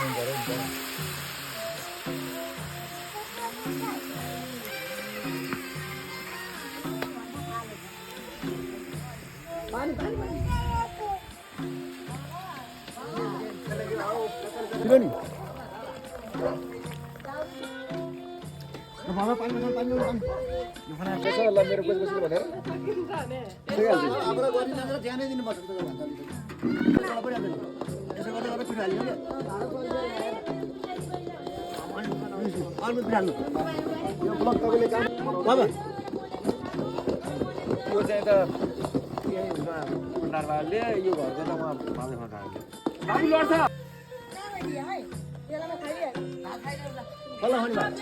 Ini. Mama pani. Yo खाना कैसा होला मेरो कसको भनेर सकिहाल्छ हाम्रो गरि नगर ध्यानै दिनु पर्छ त भन्छ नि यसो गर्दै गर्दै फिराल्नु नि अलमु फिराल्नु यो ब्लक तपाईले काम बाबा यो चाहिँ त के हुन्छ भण्डारवालले यो घरको त म भाले खटाले बाबु लड्छ बल्ल होनी बात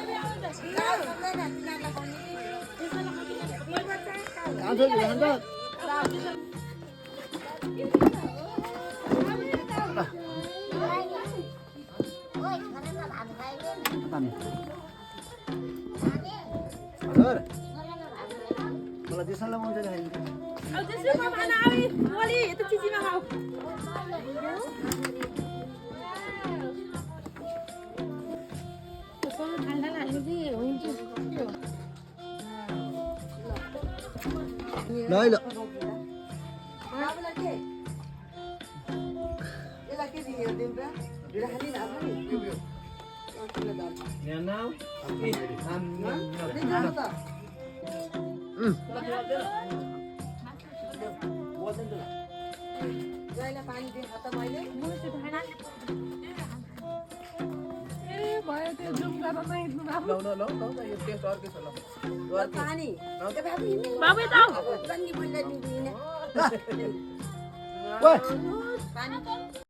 आजो यहाँ त हजुर मलाई दिसनलाई मन चाहिँ अब त्यसमा खाना आइ ओली यता चिचिमा खाऊ ल बाबु त